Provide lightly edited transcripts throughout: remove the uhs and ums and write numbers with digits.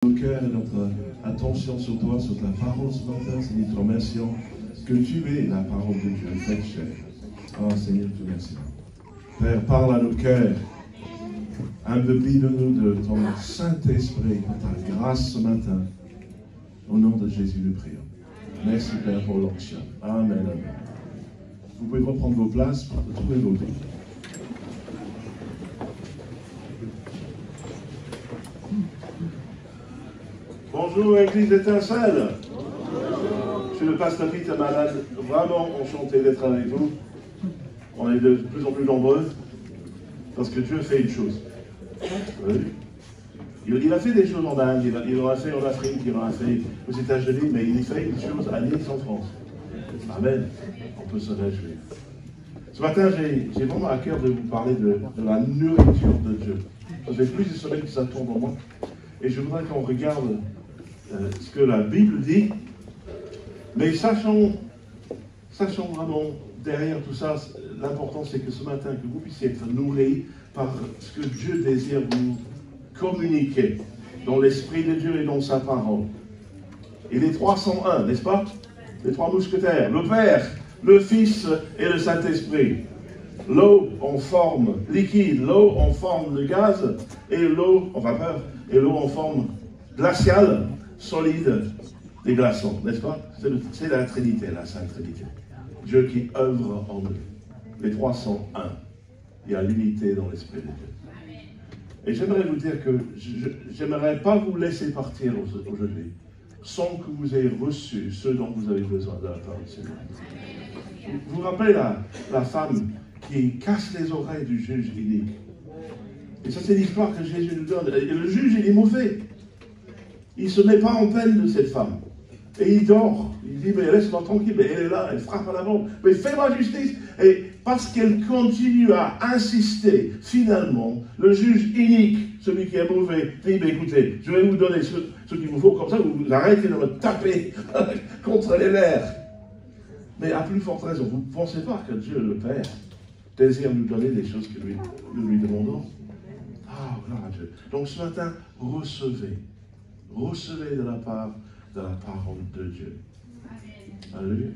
Nos cœurs et notre attention sur toi, sur ta parole ce matin, Seigneur, nous te remercions que tu es la parole de Dieu, faite chair. Oh Seigneur, je te remercie. Père, parle à nos cœurs. Imbibe-nous de ton Saint-Esprit, de ta grâce ce matin. Au nom de Jésus, nous prions. Merci Père pour l'onction. Amen, amen. Vous pouvez reprendre vos places, trouvez vos livres. Bonjour, Église Étincelle. Je suis le pasteur Peter Malade, vraiment enchanté d'être avec vous. On est de plus en plus nombreux, parce que Dieu fait une chose. Oui. Il a fait des choses en Inde, il en a fait en Afrique, il en a fait aux États-Unis, mais il fait une chose à Nice en France. Amen. On peut se réjouir. Ce matin, j'ai vraiment à cœur de vous parler de la nourriture de Dieu. Ça fait plusieurs semaines que ça tourne en moi. Et je voudrais qu'on regarde ce que la Bible dit, mais sachons vraiment, derrière tout ça, l'important c'est que ce matin, que vous puissiez être nourris par ce que Dieu désire vous communiquer dans l'Esprit de Dieu et dans sa parole. Et les 301, n'est-ce pas? Les trois mousquetaires, le Père, le Fils et le Saint-Esprit. L'eau en forme liquide, l'eau en forme de gaz, et l'eau en vapeur, et l'eau en forme glaciale, solide, des glaçons, n'est-ce pas? C'est la Trinité, la Sainte Trinité. Dieu qui œuvre en nous. Les 301. Il y a l'unité dans l'Esprit de Dieu. Et j'aimerais vous dire que je n'aimerais pas vous laisser partir aujourd'hui sans que vous ayez reçu ce dont vous avez besoin de la part du Seigneur. Vous vous rappelez la femme qui casse les oreilles du juge inique. Et ça, c'est l'histoire que Jésus nous donne. Et le juge, il est mauvais. Il ne se met pas en peine de cette femme. Et il dort. Il dit, mais laisse-moi tranquille. Mais elle est là, elle frappe à la porte. Mais fais-moi justice. Et parce qu'elle continue à insister, finalement, le juge inique, celui qui est mauvais, dit, mais écoutez, je vais vous donner ce qu'il vous faut, comme ça, vous arrêtez de me taper contre les lèvres. Mais à plus forte raison, vous ne pensez pas que Dieu, le Père, désire nous donner des choses que nous lui demandons? Ah, gloire à Dieu. Donc ce matin, recevez de la parole de Dieu. Alléluia.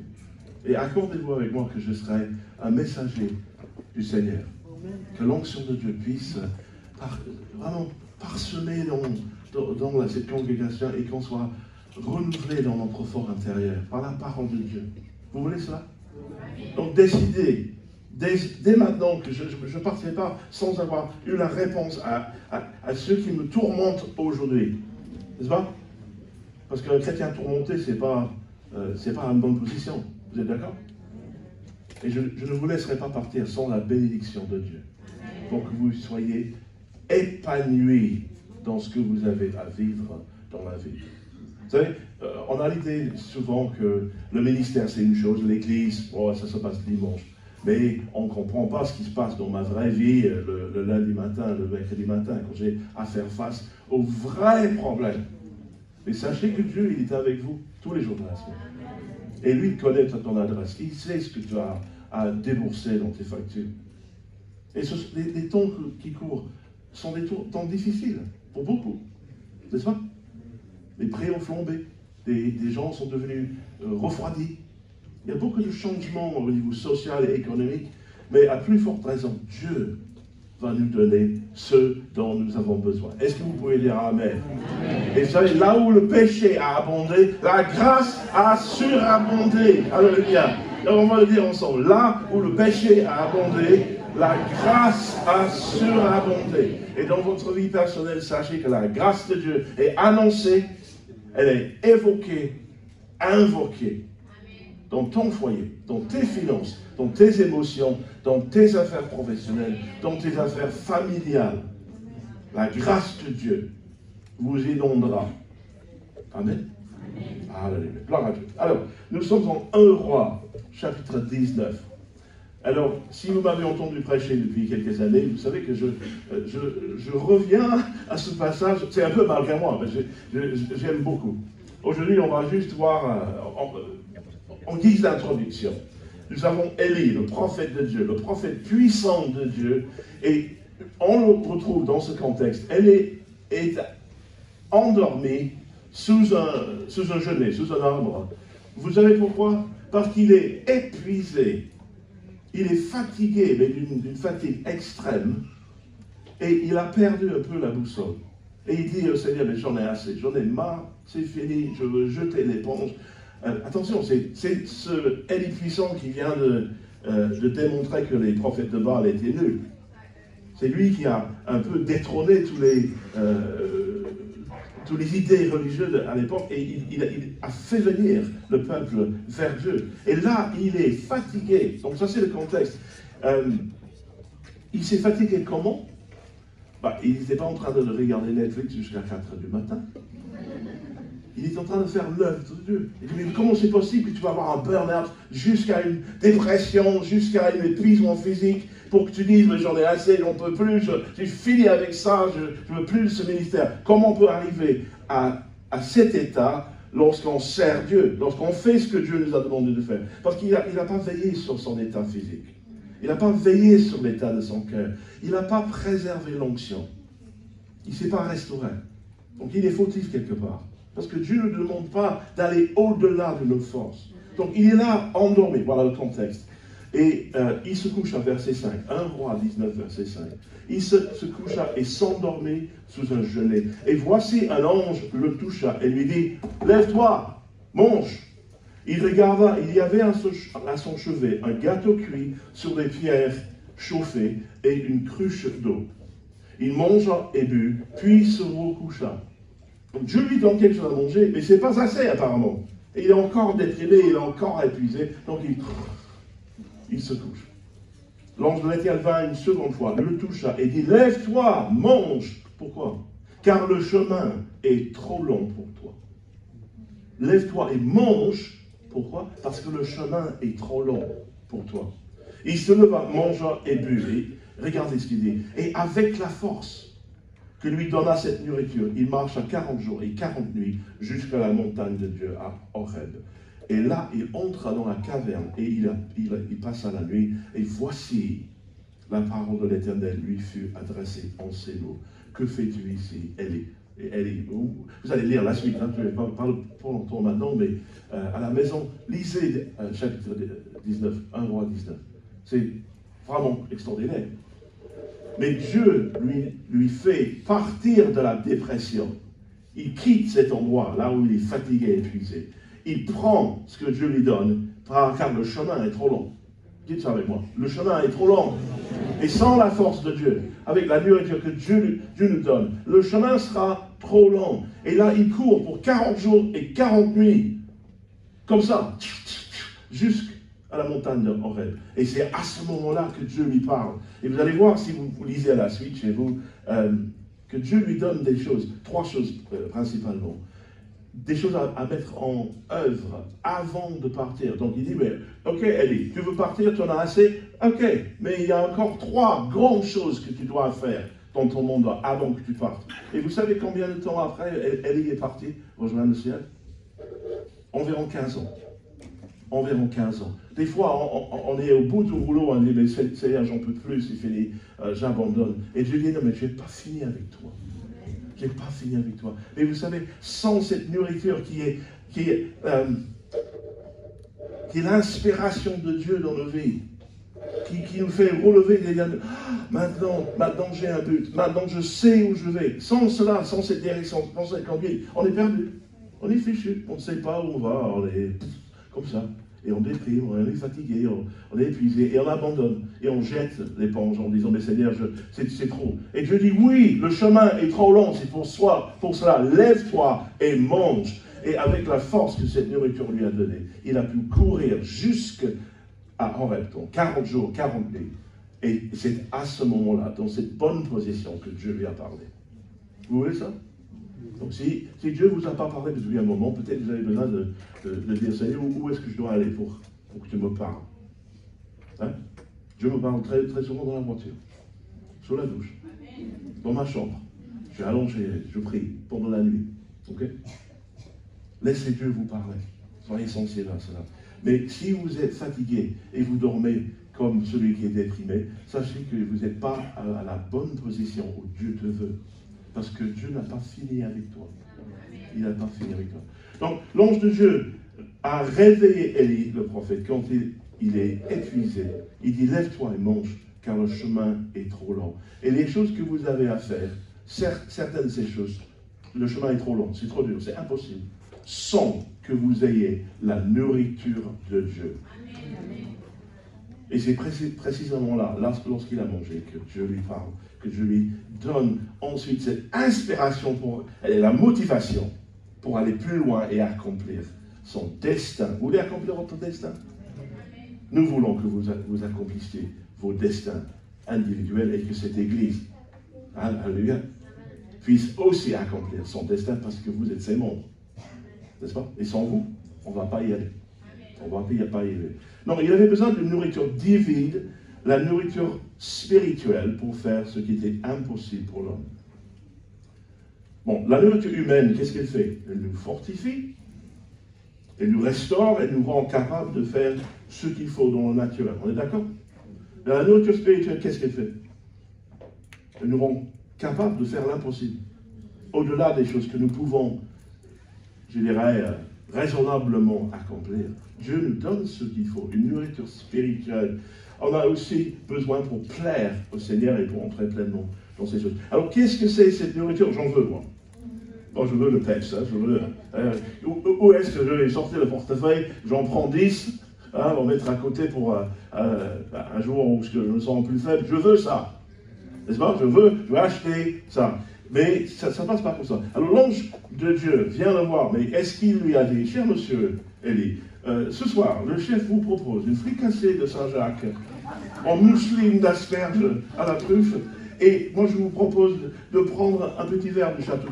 Et accordez-vous avec moi que je serai un messager du Seigneur. Que l'onction de Dieu puisse vraiment parsemer dans cette congrégation et qu'on soit renouvelé dans notre fort intérieur par la parole de Dieu. Vous voulez cela? Donc décidez, dès maintenant, que je ne partirai pas sans avoir eu la réponse à ceux qui me tourmentent aujourd'hui. N'est-ce pas? Parce qu'un chrétien tourmenté, ce n'est pas une bonne position. Vous êtes d'accord? Et je ne vous laisserai pas partir sans la bénédiction de Dieu. Pour que vous soyez épanouis dans ce que vous avez à vivre dans la vie. Vous savez, on a l'idée souvent que le ministère c'est une chose, l'église, ça se passe dimanche. Mais on ne comprend pas ce qui se passe dans ma vraie vie le lundi matin, le mercredi matin, quand j'ai à faire face aux vrais problèmes. Mais sachez que Dieu, il est avec vous tous les jours de la semaine. Et lui, il connaît ton adresse. Il sait ce que tu as à débourser dans tes factures. Et les temps qui courent sont des temps difficiles pour beaucoup. N'est-ce pas? Les prix ont flambé. Des gens sont devenus refroidis. Il y a beaucoup de changements au niveau social et économique. Mais à plus forte raison, Dieu va nous donner ce dont nous avons besoin. Est-ce que vous pouvez dire Amen? Amen. Et vous savez, là où le péché a abondé, la grâce a surabondé. Alléluia. Alors on va le dire ensemble. Là où le péché a abondé, la grâce a surabondé. Et dans votre vie personnelle, sachez que la grâce de Dieu est annoncée, elle est évoquée, invoquée. Dans ton foyer, dans tes finances, dans tes émotions, dans tes affaires professionnelles, dans tes affaires familiales. La grâce de Dieu vous inondera. Amen. Alléluia. Gloire à Dieu. Alors, nous sommes en 1 Roi, chapitre 19. Alors, si vous m'avez entendu prêcher depuis quelques années, vous savez que je reviens à ce passage. C'est un peu malgré moi, mais j'aime beaucoup. Aujourd'hui, on va juste voir... en guise d'introduction, nous avons Élie, le prophète de Dieu, le prophète puissant de Dieu, et on le retrouve dans ce contexte. Elle est endormi sous un genêt, sous un arbre. Vous savez pourquoi? Parce qu'il est épuisé. Il est fatigué, mais d'une fatigue extrême. Et il a perdu un peu la boussole. Et il dit au Seigneur, mais j'en ai assez, j'en ai marre, c'est fini, je veux jeter l'éponge. Attention, c'est ce Élie puissant qui vient de démontrer que les prophètes de Baal étaient nuls. C'est lui qui a un peu détrôné tous les idées religieuses à l'époque et il a fait venir le peuple vers Dieu. Et là, il est fatigué. Donc ça, c'est le contexte. Il s'est fatigué comment? Il n'était pas en train de regarder Netflix jusqu'à 4 h du matin. Il est en train de faire l'œuvre de Dieu. Il dit, mais comment c'est possible que tu vas avoir un burn-out jusqu'à une dépression, jusqu'à un épuisement physique, pour que tu dises, mais j'en ai assez, j'en peux plus, j'ai fini avec ça, je ne veux plus de ce ministère. Comment on peut arriver à cet état lorsqu'on sert Dieu, lorsqu'on fait ce que Dieu nous a demandé de faire? Parce qu'il n'a pas veillé sur son état physique. Il n'a pas veillé sur l'état de son cœur. Il n'a pas préservé l'onction. Il ne s'est pas restauré. Donc il est fautif quelque part. Parce que Dieu ne nous demande pas d'aller au-delà de nos forces. Donc il est là, endormi. Voilà le contexte. Et il se coucha, verset 5. 1 Roi 19, verset 5. Il se coucha et s'endormit sous un genêt. Et voici un ange le toucha et lui dit, lève-toi, mange. Il regarda, il y avait à son chevet un gâteau cuit sur des pierres chauffées et une cruche d'eau. Il mangea et but, puis se recoucha. Donc Dieu lui donne quelque chose à manger, mais ce n'est pas assez apparemment. Et il est encore déprimé, il est encore épuisé, donc il se couche. L'ange de l'Éternel vint une seconde fois, le toucha et dit, lève-toi, mange. Pourquoi? Car le chemin est trop long pour toi. Lève-toi et mange. Pourquoi? Parce que le chemin est trop long pour toi. Il se leva, mangea et but. Et regardez ce qu'il dit. Et avec la force que lui donna cette nourriture, il marcha 40 jours et 40 nuits jusqu'à la montagne de Dieu, à Horeb. Et là, il entra dans la caverne et il passa la nuit. Et voici, la parole de l'Éternel lui fut adressée en ces mots. Que fais-tu ici, Élie? Vous allez lire la suite, je ne vais pas parler pour longtemps maintenant, mais à la maison, lisez chapitre 19, 1 Roi 19. C'est vraiment extraordinaire. Mais Dieu lui fait partir de la dépression. Il quitte cet endroit, là où il est fatigué et épuisé. Il prend ce que Dieu lui donne, car le chemin est trop long. Dites ça avec moi. Le chemin est trop long. Et sans la force de Dieu, avec la nourriture que Dieu nous donne, le chemin sera trop long. Et là, il court pour 40 jours et 40 nuits. Comme ça. Jusqu'à la montagne de Horeb. Et c'est à ce moment-là que Dieu lui parle. Et vous allez voir, si vous lisez à la suite chez vous, que Dieu lui donne des choses. 3 choses principalement. Des choses à mettre en œuvre avant de partir. Donc il dit, mais ok Élie, tu veux partir, tu en as assez? Ok, mais il y a encore 3 grandes choses que tu dois faire dans ton monde avant que tu partes. Et vous savez combien de temps après Élie est parti rejoindre le ciel? Environ 15 ans. Environ 15 ans. Des fois, on est au bout du rouleau, on dit, mais Seigneur, j'en peux plus, c'est fini, j'abandonne. Et Dieu dit, non, mais je n'ai pas fini avec toi. Je n'ai pas fini avec toi. Mais vous savez, sans cette nourriture qui est l'inspiration de Dieu dans nos vies, qui nous fait relever des gars, maintenant j'ai un but, maintenant je sais où je vais. Sans cela, sans cette direction, sans cette conduite, on est perdu. On est fichu, on ne sait pas où on va, on est comme ça. Et on déprime, on est fatigué, on est épuisé, et on abandonne. Et on jette l'éponge en disant, mais Seigneur, c'est trop. Et Dieu dit, oui, le chemin est trop long, c'est pour cela, lève-toi et mange. Et avec la force que cette nourriture lui a donnée, il a pu courir jusqu'à Horeb, 40 jours, 40 nuits. Et c'est à ce moment-là, dans cette bonne position, que Dieu lui a parlé. Vous voyez ça? Donc si Dieu ne vous a pas parlé depuis un moment, peut-être vous avez besoin de dire, Seigneur, où est-ce que je dois aller pour que tu me parles? Hein? Dieu me parle très, très souvent dans la voiture, sous la douche, dans ma chambre. Je suis allongé, je prie pendant la nuit. Ok? Laissez Dieu vous parler. Soyez sensibles à cela. Mais si vous êtes fatigué et vous dormez comme celui qui est déprimé, sachez que vous n'êtes pas à la bonne position où Dieu te veut. Parce que Dieu n'a pas fini avec toi. Il n'a pas fini avec toi. Donc, l'ange de Dieu a réveillé Élie, le prophète, quand il est épuisé. Il dit, lève-toi et mange, car le chemin est trop long. Et les choses que vous avez à faire, certaines de ces choses, le chemin est trop long, c'est trop dur, c'est impossible, sans que vous ayez la nourriture de Dieu. Et c'est précisément là, lorsqu'il a mangé, que Dieu lui parle, que Dieu lui donne ensuite cette inspiration et la motivation pour aller plus loin et accomplir son destin. Vous voulez accomplir votre destin? Nous voulons que vous accomplissiez vos destins individuels et que cette Église, alléluia, puisse aussi accomplir son destin parce que vous êtes ses membres. N'est-ce pas? Et sans vous, on ne va pas y aller. On ne va pas y aller. Non, il avait besoin d'une nourriture divine, la nourriture spirituelle pour faire ce qui était impossible pour l'homme. Bon, la nourriture humaine, qu'est-ce qu'elle fait? Elle nous fortifie, elle nous restaure, elle nous rend capable de faire ce qu'il faut dans le naturel. On est d'accord? Mais la nourriture spirituelle, qu'est-ce qu'elle fait? Elle nous rend capable de faire l'impossible. Au-delà des choses que nous pouvons, je dirais, raisonnablement accomplir. Dieu nous donne ce qu'il faut, une nourriture spirituelle. On a aussi besoin pour plaire au Seigneur et pour entrer pleinement dans ces choses. Alors, qu'est-ce que c'est cette nourriture? J'en veux, moi. Bon, je veux le peps, hein, je veux... où est-ce que je vais sortir le portefeuille? J'en prends 10, on va mettre à côté pour un jour où je me sens plus faible. Je veux ça. N'est-ce pas? Je veux acheter ça. Mais ça ne passe pas comme ça. Alors l'ange de Dieu vient le voir, mais est-ce qu'il lui a dit, cher monsieur Élie, ce soir, le chef vous propose une fricassée de Saint-Jacques en mousseline d'asperges à la truffe, et moi je vous propose de prendre un petit verre du château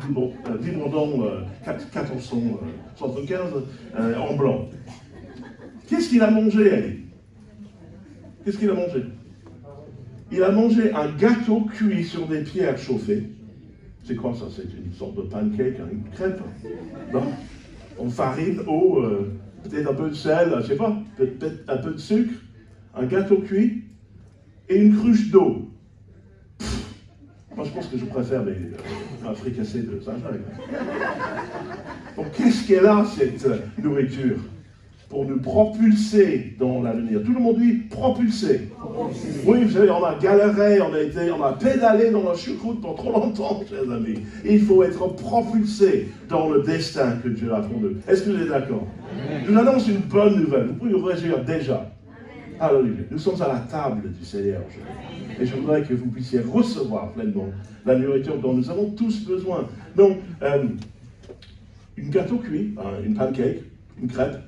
Libredon 1475 en blanc. Qu'est-ce qu'il a mangé, Élie? Qu'est-ce qu'il a mangé? Il a mangé un gâteau cuit sur des pierres chauffées. C'est quoi ça? C'est une sorte de pancake, une crêpe, non? En farine, eau, peut-être un peu de sel, je ne sais pas, peut-être un peu de sucre, un gâteau cuit et une cruche d'eau. Moi, je pense que je préfère un fricassé de Saint-Jacques. Donc, qu'est-ce qu'elle a, cette nourriture, pour nous propulser dans l'avenir? Tout le monde dit propulser. Oui, vous savez, on a galéré, on a pédalé dans la choucroute pour trop longtemps, chers amis. Il faut être propulsé dans le destin que Dieu a pour nous. Est-ce que vous êtes d'accord? Je vous annonce une bonne nouvelle. Vous pouvez vous réjouir déjà. Alléluia. Nous sommes à la table du Seigneur. Et je voudrais que vous puissiez recevoir pleinement la nourriture dont nous avons tous besoin. Donc, une gâteau cuit, une pancake, une crêpe,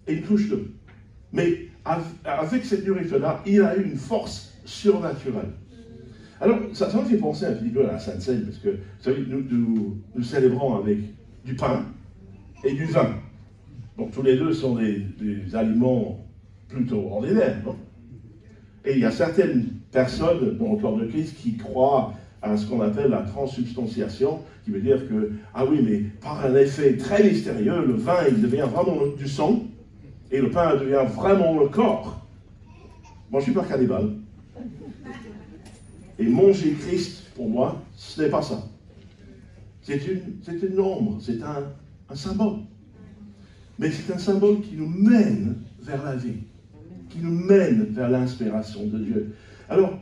et une couche d'eau. Mais avec cette nourriture-là, il a eu une force surnaturelle. Alors, ça me fait penser un petit peu à la Sainte Seine, parce que, vous savez, nous célébrons avec du pain et du vin. Donc, tous les deux sont des aliments plutôt ordinaires, non? Et il y a certaines personnes dans le corps de Christ qui croient à ce qu'on appelle la transsubstantiation, qui veut dire que, ah oui, mais par un effet très mystérieux, le vin, il devient vraiment du sang, et le pain devient vraiment le corps. Moi, je ne suis pas cannibale. Et manger Christ, pour moi, ce n'est pas ça. C'est une ombre, c'est un symbole. Mais c'est un symbole qui nous mène vers la vie, qui nous mène vers l'inspiration de Dieu. Alors,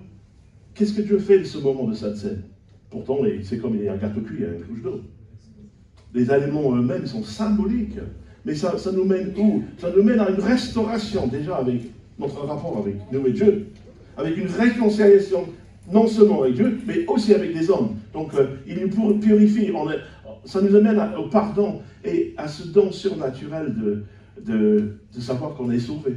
qu'est-ce que Dieu fait de ce moment de cette scène? Pourtant, c'est comme il y a un gâteau cuit et une couche d'eau. Les aliments eux-mêmes sont symboliques. Mais ça nous mène où? Ça nous mène à une restauration, déjà, avec notre rapport avec nous et Dieu. Avec une réconciliation, non seulement avec Dieu, mais aussi avec les hommes. Donc, il nous purifie. Ça nous amène au pardon et à ce don surnaturel de savoir qu'on est sauvé.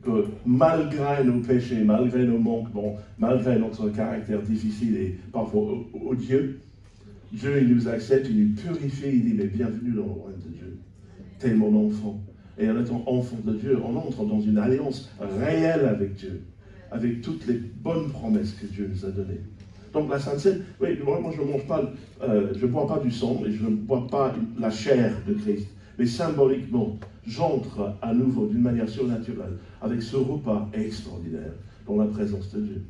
Que malgré nos péchés, malgré nos manquements, malgré notre caractère difficile et parfois odieux, Dieu, il nous accepte, il nous purifie, il dit, mais bienvenue dans le royaume de Dieu. T'es mon enfant. Et en étant enfant de Dieu, on entre dans une alliance réelle avec Dieu, avec toutes les bonnes promesses que Dieu nous a données. Donc la Sainte Seine, oui, moi je ne mange pas, je ne bois pas du sang et je ne bois pas la chair de Christ. Mais symboliquement, j'entre à nouveau d'une manière surnaturelle avec ce repas extraordinaire dans la présence de Dieu.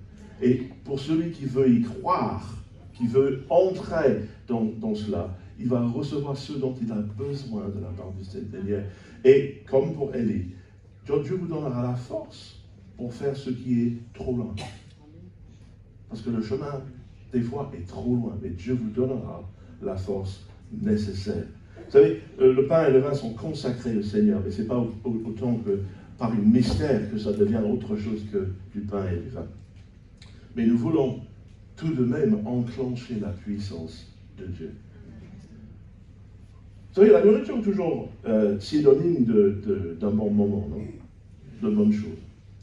Et pour celui qui veut y croire, qui veut entrer dans cela, il va recevoir ce dont il a besoin de la part du Seigneur. Et comme pour Élie, Dieu vous donnera la force pour faire ce qui est trop loin. Parce que le chemin, des fois, est trop loin, mais Dieu vous donnera la force nécessaire. Vous savez, le pain et le vin sont consacrés au Seigneur, mais ce n'est pas autant que par un mystère que ça devient autre chose que du pain et du vin. Mais nous voulons tout de même enclencher la puissance de Dieu. Vous savez, la nourriture est toujours synonyme d'un bon moment, non? De bonnes choses.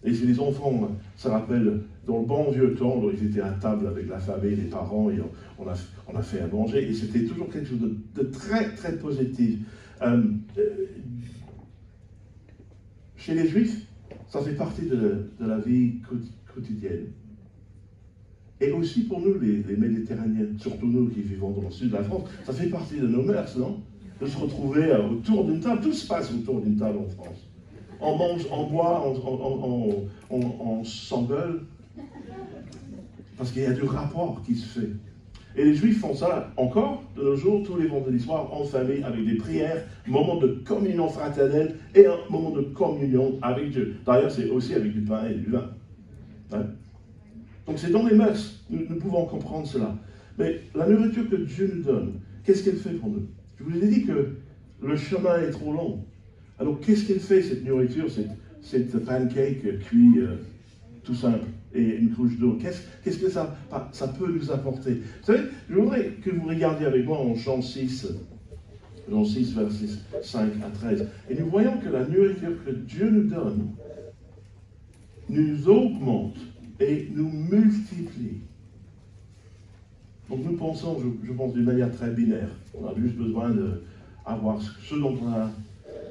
Et si les enfants se rappellent, dans le bon vieux temps, ils étaient à table avec la famille, les parents, et on a fait à manger, et c'était toujours quelque chose de très, très positif. Chez les Juifs, ça fait partie de la vie quotidienne. Et aussi pour nous, les Méditerranéens, surtout nous qui vivons dans le sud de la France, ça fait partie de nos mœurs, non? De se retrouver autour d'une table, tout se passe autour d'une table en France. On mange, on boit, on s'engueule, parce qu'il y a du rapport qui se fait. Et les Juifs font ça encore de nos jours, tous les vendredis soirs, en famille, avec des prières, moment de communion fraternelle et un moment de communion avec Dieu. D'ailleurs, c'est aussi avec du pain et du vin. Hein? Donc c'est dans les mœurs, nous pouvons comprendre cela. Mais la nourriture que Dieu nous donne, qu'est-ce qu'elle fait pour nous? Je vous ai dit que le chemin est trop long. Alors qu'est-ce qu'elle fait, cette nourriture, cette pancake cuit tout simple et une couche d'eau? Qu'est-ce que ça peut nous apporter? Vous savez, je voudrais que vous regardiez avec moi en Jean 6, versets 5 à 13. Et nous voyons que la nourriture que Dieu nous donne nous augmente et nous multiplie. Donc nous pensons, je pense d'une manière très binaire. On a juste besoin d'avoir ce dont on a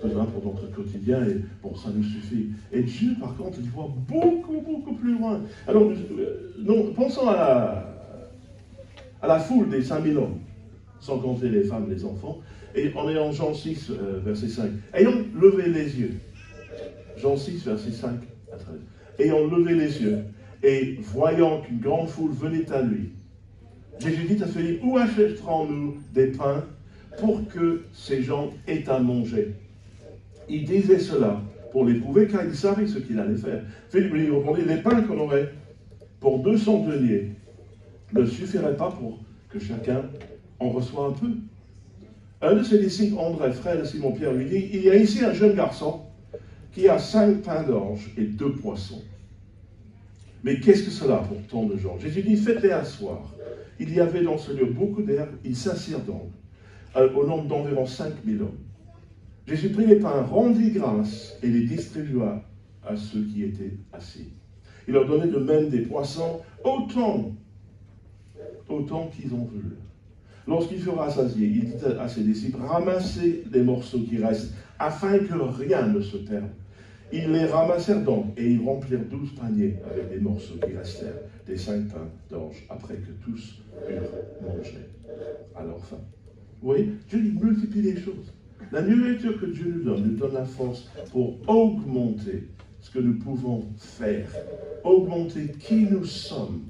besoin pour notre quotidien et bon, ça nous suffit. Et Dieu, par contre, il voit beaucoup, beaucoup plus loin. Alors, pensons à la foule des 5000 hommes, sans compter les femmes, les enfants, et on est en Jean 6, verset 5. Ayant levé les yeux, Jean 6, verset 5 à 13. Ayant levé les yeux, et voyant qu'une grande foule venait à lui, Jésus dit à Philippe, où achèterons-nous des pains pour que ces gens aient à manger? Il disait cela pour l'éprouver, car il savait ce qu'il allait faire. Philippe lui répondit, les pains qu'on aurait pour 200 deniers ne suffiraient pas pour que chacun en reçoive un peu. Un de ses disciples, André, frère de Simon-Pierre, lui dit, il y a ici un jeune garçon qui a 5 pains d'orge et 2 poissons. Mais qu'est-ce que cela pour tant de gens? Jésus dit, faites-les asseoir. Il y avait dans ce lieu beaucoup d'herbes, ils s'assirent donc, au nombre d'environ 5000 hommes. Jésus prit les pains, rendit grâce et les distribua à ceux qui étaient assis. Il leur donnait de même des poissons, autant qu'ils en voulaient. Lorsqu'il fut rassasié, il dit à ses disciples, ramassez les morceaux qui restent, afin que rien ne se perde. Ils les ramassèrent donc, et ils remplirent 12 paniers avec les morceaux qui restèrent, des 5 pains d'orge, après que tous eurent mangé à leur faim. Vous voyez, Dieu multiplie les choses. La nourriture que Dieu nous donne la force pour augmenter ce que nous pouvons faire, augmenter qui nous sommes.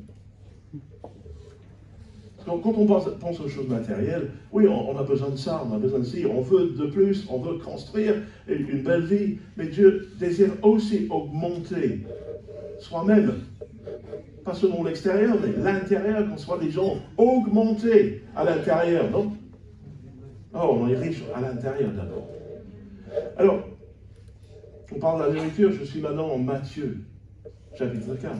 Donc, quand on pense aux choses matérielles, oui, on a besoin de ça, on a besoin de ci, on veut de plus, on veut construire une belle vie, mais Dieu désire aussi augmenter soi-même, pas seulement l'extérieur, mais l'intérieur, qu'on soit des gens augmentés à l'intérieur, non? Oh, on est riche à l'intérieur d'abord. Alors, on parle de la nourriture, je suis maintenant en Matthieu, chapitre 4.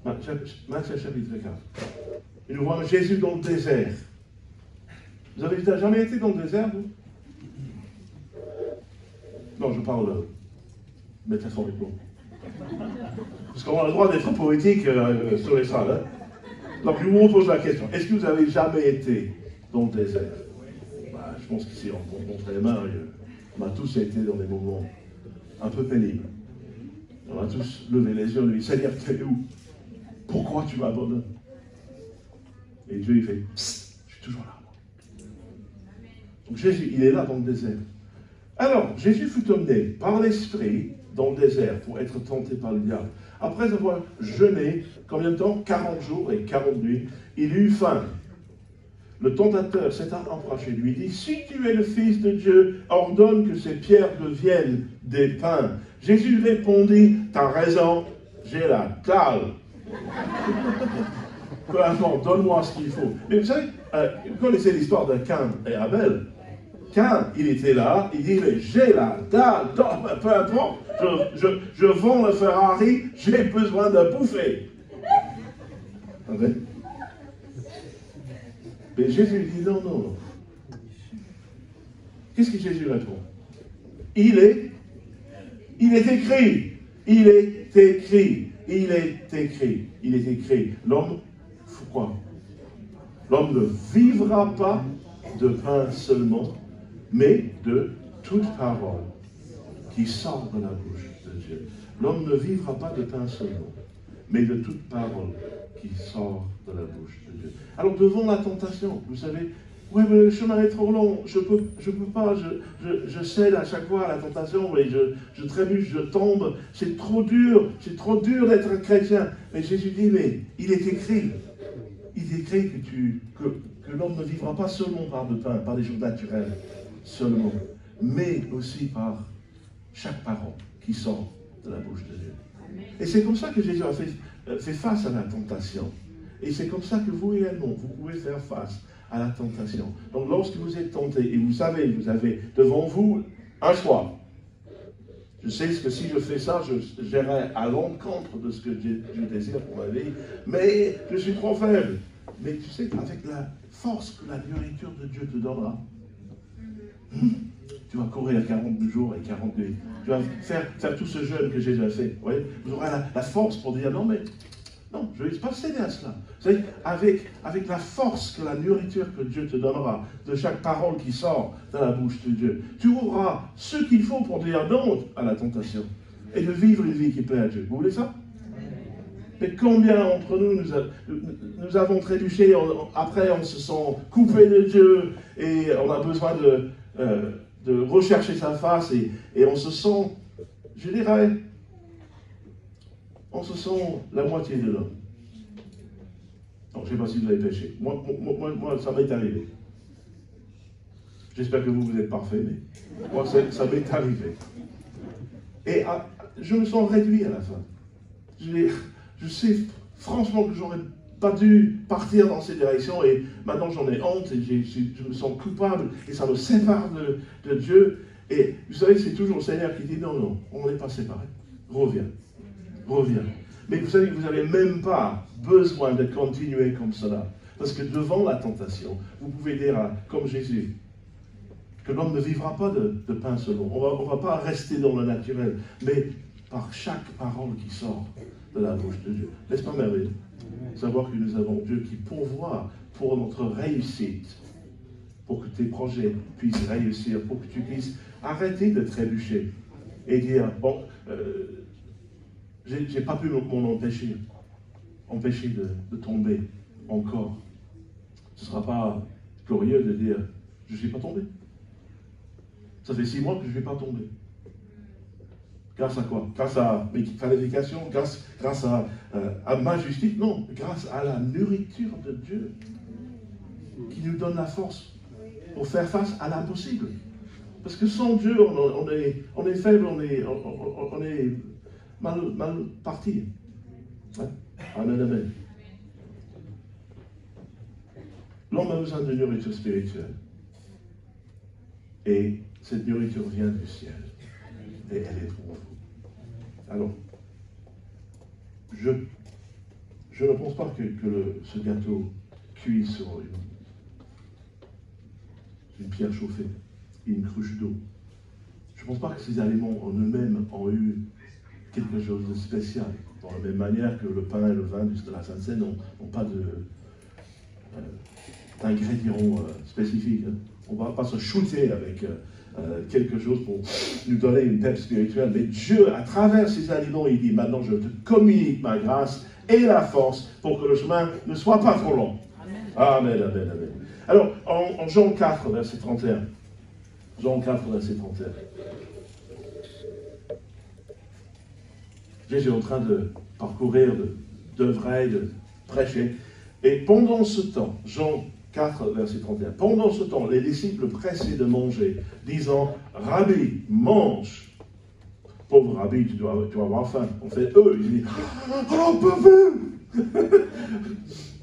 Matthieu chapitre 4. Et nous voyons Jésus dans le désert. Vous avez jamais été dans le désert, vous? Non, je parle métaphoriquement. Parce qu'on a le droit d'être poétique sur les salles. Hein? Donc, je vous pose la question. Est-ce que vous avez jamais été dans le désert? Bah, je pense que si on montre les mains, on a tous été dans des moments un peu pénibles. On a tous levé les yeux et dit, Seigneur, tu es où? Pourquoi tu m'abandonnes? Et Dieu, il fait, psst, je suis toujours là. Donc Jésus, il est là dans le désert. Alors, Jésus fut emmené par l'Esprit dans le désert pour être tenté par le diable. Après avoir jeûné, combien de temps? 40 jours et 40 nuits, il eut faim. Le tentateur s'est approché, lui dit, si tu es le Fils de Dieu, ordonne que ces pierres deviennent des pains. Jésus répondit, t'as raison, j'ai la dalle. Peu importe, donne-moi ce qu'il faut. Mais vous savez, vous connaissez l'histoire de Cain et Abel. Cain, il était là, il dit, mais j'ai la dalle, peu importe, je vends le Ferrari, j'ai besoin de bouffer. Attendez. Mais Jésus dit, non, non, non. Qu'est-ce que Jésus répond? Il est écrit, il est écrit, il est écrit, il est écrit. L'homme, quoi? L'homme ne vivra pas de pain seulement, mais de toute parole qui sort de la bouche de Dieu. L'homme ne vivra pas de pain seulement, mais de toute parole qui sort de la bouche de Dieu. Alors devant la tentation, vous savez, oui, mais le chemin est trop long, je peux pas, je cède à chaque fois à la tentation, et je trébuche, je tombe, c'est trop dur d'être un chrétien. Mais Jésus dit, mais il est écrit que l'homme ne vivra pas seulement par le pain, par des choses naturelles seulement, mais aussi par chaque parole qui sort de la bouche de Dieu. Et c'est comme ça que Jésus a fait face à la tentation. Et c'est comme ça que vous également, vous pouvez faire face à la tentation. Donc lorsque vous êtes tenté, et vous savez, vous avez devant vous un choix. Je sais que si je fais ça, j'irai à l'encontre de ce que je désire pour ma vie, mais je suis trop faible. Mais tu sais qu'avec la force que la nourriture de Dieu te donnera, tu vas courir 40 jours et 40 nuits. Tu vas faire tout ce jeûne que j'ai déjà fait. Vous voyez, vous aurez la force pour dire non, mais non, je ne vais pas céder à cela. Vous savez, avec la force que la nourriture que Dieu te donnera, de chaque parole qui sort de la bouche de Dieu, tu auras ce qu'il faut pour dire non à la tentation et de vivre une vie qui plaît à Dieu. Vous voulez ça? Mais combien d'entre nous avons trébuché, après on se sent coupé de Dieu et on a besoin de rechercher sa face et on se sent, je dirais, on se sent la moitié de l'homme. Donc, je ne sais pas si vous avez péché. Moi ça m'est arrivé. J'espère que vous êtes parfait, mais moi, ça m'est arrivé. Et je me sens réduit à la fin. Je sais franchement que j'aurais pas dû partir dans cette direction et maintenant j'en ai honte et je me sens coupable et ça me sépare de Dieu. Et vous savez, c'est toujours le Seigneur qui dit non, non, on n'est pas séparés. Reviens. Mais vous savez que vous n'avez même pas besoin de continuer comme cela. Parce que devant la tentation, vous pouvez dire, comme Jésus, que l'homme ne vivra pas de pain seulement. On ne va pas rester dans le naturel, mais par chaque parole qui sort de la bouche de Dieu. N'est-ce pas merveilleux? Savoir que nous avons Dieu qui pourvoit pour notre réussite, pour que tes projets puissent réussir, pour que tu puisses arrêter de trébucher et dire, bon, j'ai pas pu m'en empêcher de tomber encore. Ce ne sera pas glorieux de dire, je ne suis pas tombé. Ça fait 6 mois que je ne vais pas tomber. Grâce à quoi? Grâce à mes qualifications, grâce à ma justice? Non, grâce à la nourriture de Dieu qui nous donne la force pour faire face à l'impossible. Parce que sans Dieu, on est faible, on est mal parti. Ouais. Amen, amen. L'homme a besoin de nourriture spirituelle. Et cette nourriture vient du ciel. Et elle est pour vous. Alors, je ne pense pas que ce gâteau cuit sur une pierre chauffée, une cruche d'eau. Je ne pense pas que ces aliments en eux-mêmes ont eu quelque chose de spécial. Dans la même manière que le pain et le vin de la Sainte Seine n'ont pas d'ingrédients spécifiques. Hein. On ne va pas se shooter avec quelque chose pour nous donner une pep spirituelle. Mais Dieu, à travers ces aliments, il dit, maintenant je te communique ma grâce et la force pour que le chemin ne soit pas trop long. Amen, amen, amen. Alors, en Jean 4, verset 31. Jean 4, verset 31. Jésus est en train de parcourir, d'œuvrer, de prêcher. Et pendant ce temps, Jean 4, verset 31, pendant ce temps, les disciples pressaient de manger, disant, Rabbi, mange. Pauvre Rabbi, tu dois avoir faim. En fait, eux, ils disent, on peut plus.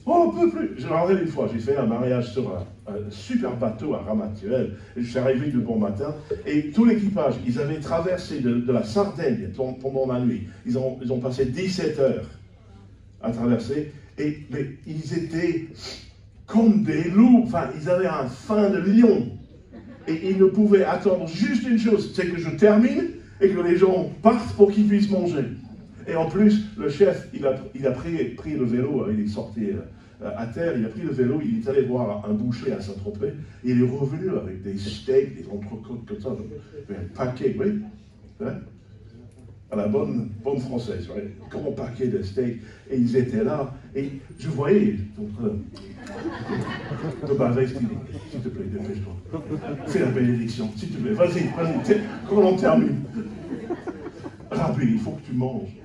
On peut plus. Je me rappelle une fois, j'ai fait un mariage sur un super bateau à Ramatuel. Je suis arrivé du bon matin et tout l'équipage, ils avaient traversé de la Sardaigne pendant la nuit. Ils ont passé 17 heures à traverser mais ils étaient comme des loups. Enfin, ils avaient un faim de lion. Et ils ne pouvaient attendre juste une chose, c'est que je termine et que les gens partent pour qu'ils puissent manger. Et en plus, le chef, il a pris le vélo, il est sorti à terre, il a pris le vélo, il est allé voir un boucher à Saint-Tropez, et il est revenu avec des steaks, des entrecôtes comme ça, un paquet, oui, hein, à la bonne française, ouais, un grand paquet de steaks, et ils étaient là, et je voyais, s'il te plaît, dépêche-toi, fais la bénédiction, s'il te plaît, vas-y, comment on termine? Rabbi, il faut que tu manges.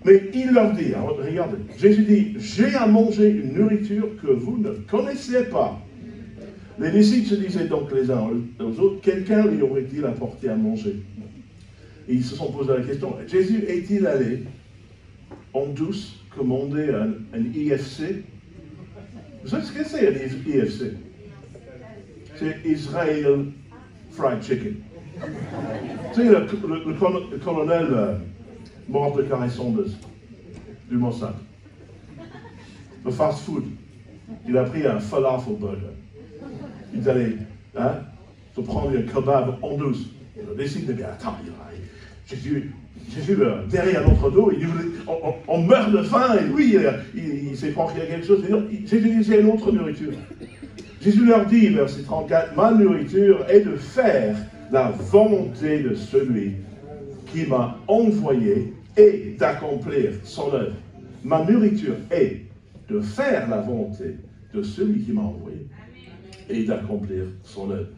Mais il leur dit, alors, regardez, Jésus dit, j'ai à manger une nourriture que vous ne connaissez pas. Les disciples se disaient donc les uns aux autres, quelqu'un lui aurait-il apporté à manger? Et ils se sont posé la question, Jésus est-il allé en douce commander un IFC? Vous savez ce que c'est un IFC? C'est Israel Fried Chicken. Tu sais, le colonel Mordecai Saunders du Mossad, le fast-food, il a pris un falafel burger. Il allait se prendre un kebab en douce. Il a décidé, mais attends, Jésus derrière notre dos, on meurt de faim, et lui, il s'est croire qu'il y a quelque chose. Jésus dit, c'est une autre nourriture. Jésus leur dit, verset 34, ma nourriture est de faire la volonté de celui qui m'a envoyé et d'accomplir son œuvre. Ma nourriture est de faire la volonté de celui qui m'a envoyé et d'accomplir son œuvre.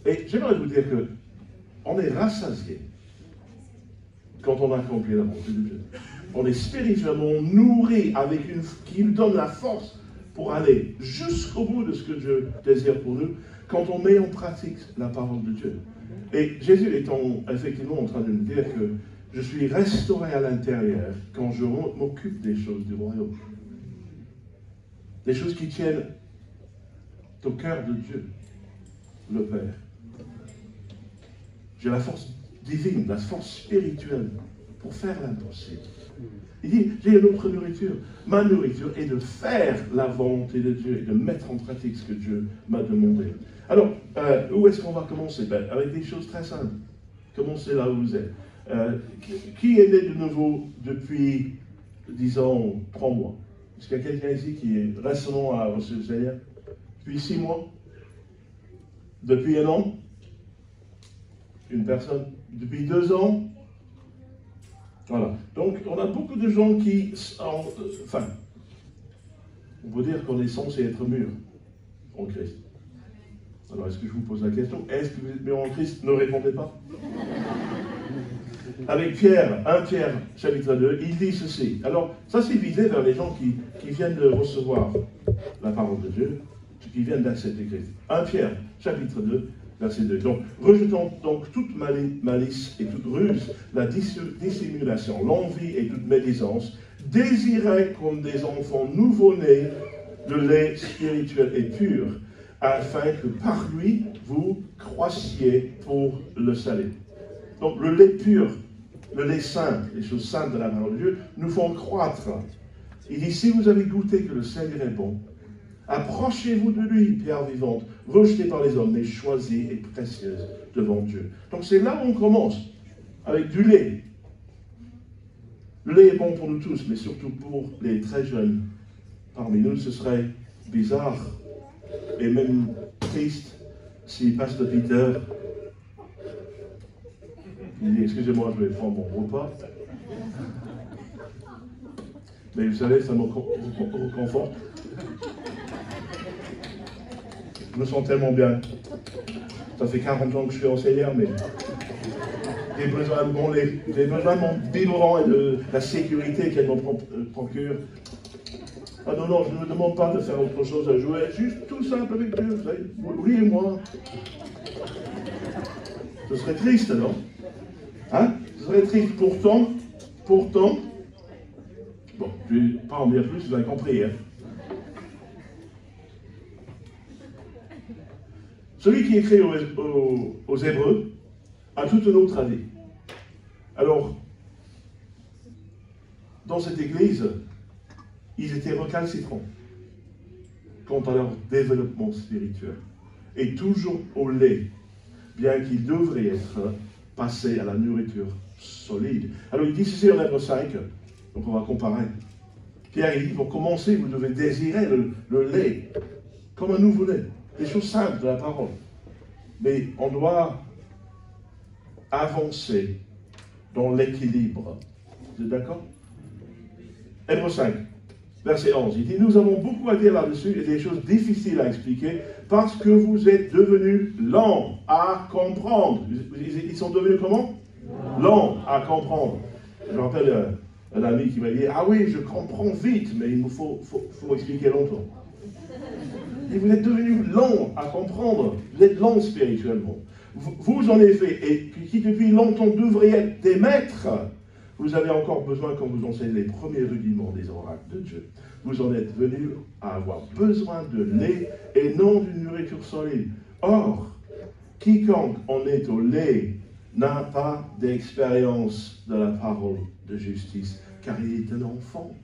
Et j'aimerais vous dire que on est rassasié quand on accomplit la volonté de Dieu. On est spirituellement nourri qui nous donne la force pour aller jusqu'au bout de ce que Dieu désire pour nous quand on met en pratique la parole de Dieu. Et Jésus est effectivement en train de nous dire que je suis restauré à l'intérieur quand je m'occupe des choses du royaume. Des choses qui tiennent au cœur de Dieu, le Père. J'ai la force divine, la force spirituelle pour faire l'impossible. Il dit, j'ai une autre nourriture. Ma nourriture est de faire la volonté de Dieu et de mettre en pratique ce que Dieu m'a demandé. Alors, où est-ce qu'on va commencer? Avec des choses très simples. Commencez là où vous êtes. Qui est né de nouveau depuis, disons, 3 mois? Est-ce qu'il y a quelqu'un ici qui est récemment à reçu le Seigneur? Depuis 6 mois? Depuis 1 an? Une personne? Depuis 2 ans? Voilà. Donc, on a beaucoup de gens qui, enfin, on peut dire qu'on est censé être mûrs en Christ. Alors, est-ce que je vous pose la question? Est-ce que vous êtes mûrs en Christ? Ne répondez pas. Avec Pierre, 1 Pierre, chapitre 2, il dit ceci. Alors, ça c'est visé vers les gens qui viennent de recevoir la parole de Dieu, qui viennent d'accepter Christ. 1 Pierre, chapitre 2, verset 2. Donc, rejetons donc toute malice et toute ruse, la dissimulation, l'envie et toute médisance, désirez comme des enfants nouveau-nés le lait spirituel et pur, afin que par lui vous croissiez pour le salut. Donc, le lait pur, le lait saint, les choses saintes de la parole de Dieu, nous font croître. Il dit, si vous avez goûté que le Seigneur est bon, approchez-vous de lui, pierre vivante, rejetée par les hommes, mais choisie et précieuse devant Dieu. Donc c'est là où on commence, avec du lait. Le lait est bon pour nous tous, mais surtout pour les très jeunes parmi nous. Ce serait bizarre et même triste si Pasteur Peter il dit, excusez-moi, je vais prendre mon repas. Mais vous savez, ça me réconforte. Je me sens tellement bien. Ça fait 40 ans que je suis enseignant, mais J'ai besoin de mon biberon et de la sécurité qu'elle me procure. Ah non, non, je ne me demande pas de faire autre chose à jouer, juste tout simple avec Dieu, vous savez, oubliez-moi. Ce serait triste, non? Hein? Ce serait triste. Pourtant, bon, je ne vais pas en dire plus, vous avez compris, hein? Celui qui écrit aux Hébreux a tout un autre avis. Alors, dans cette église, ils étaient recalcitrants quant à leur développement spirituel. Et toujours au lait, bien qu'ils devraient être passés à la nourriture solide. Alors il dit ceci en Hébreux 5, donc on va comparer. Pierre il dit, pour commencer, vous devez désirer le lait, comme un nouveau-né, des choses simples de la parole. Mais on doit avancer dans l'équilibre. Vous êtes d'accord? Hébreux 5. Verset 11, il dit, nous avons beaucoup à dire là-dessus et des choses difficiles à expliquer parce que vous êtes devenus lents à comprendre. Ils sont devenus comment? Lents à comprendre. Je me rappelle un ami qui m'a dit, ah oui, je comprends vite, mais il me faut expliquer longtemps. Et vous êtes devenus lents à comprendre, vous êtes lents spirituellement. Vous en effet, et qui depuis longtemps devraient être des maîtres, vous avez encore besoin, quand vous enseignez les premiers rudiments des oracles de Dieu, vous en êtes venus à avoir besoin de lait et non d'une nourriture solide. Or, quiconque en est au lait n'a pas d'expérience de la parole de justice, car il est un enfant.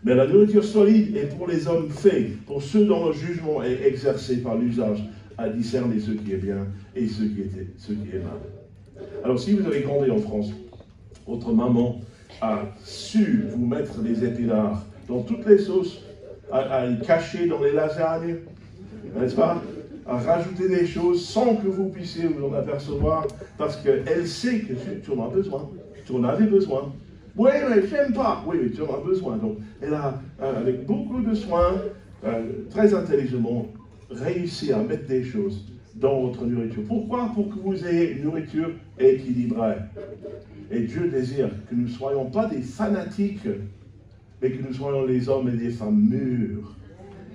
Mais la nourriture solide est pour les hommes faits, pour ceux dont le jugement est exercé par l'usage, à discerner ce qui est bien et ce qui est mal. Alors, si vous avez grandi en France, votre maman a su vous mettre des épinards dans toutes les sauces, à les cacher dans les lasagnes, n'est-ce pas? À rajouter des choses sans que vous puissiez vous en apercevoir, parce qu'elle sait que tu en as besoin, tu en avais besoin. Oui, mais j'aime pas. Oui, mais tu en as besoin. Donc, elle a, avec beaucoup de soin, très intelligemment, réussi à mettre des choses dans votre nourriture. Pourquoi? Pour que vous ayez une nourriture équilibrée. Et Dieu désire que nous ne soyons pas des fanatiques, mais que nous soyons les hommes et les femmes mûrs,